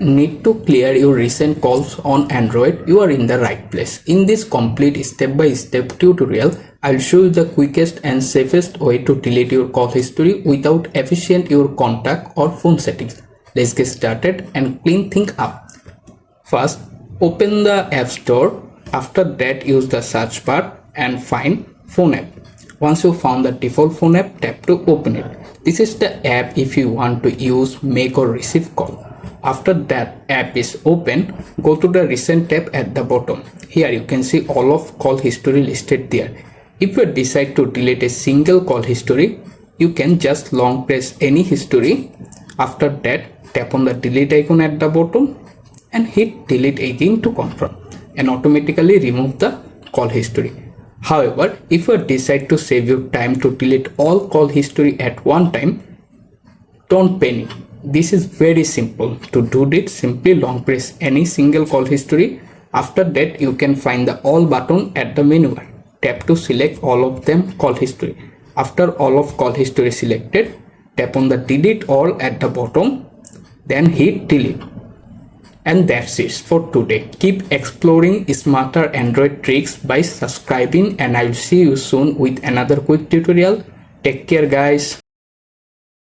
Need to clear your recent calls on Android? You are in the right place. In this complete step-by-step tutorial, I'll show you the quickest and safest way to delete your call history without affecting your contact or phone settings. Let's get started and clean things up. First, open the App Store. After that, use the search bar and find Phone app. Once you found the default phone app, tap to open it. This is the app if you want to use, make or receive call. After that app is open, go to the recent tab at the bottom. Here you can see all of call history listed there. If you decide to delete a single call history, you can just long press any history. After that, tap on the delete icon at the bottom and hit delete again to confirm and automatically remove the call history. However, if you decide to save your time to delete all call history at one time, don't panic. This is very simple. To do it, simply long press any single call history. After that, you can find the all button at the menu bar. Tap to select all of them call history. After all of call history selected, tap on the delete all at the bottom, then hit delete. And that's it for today. Keep exploring smarter Android tricks by subscribing, and I will see you soon with another quick tutorial. Take care guys.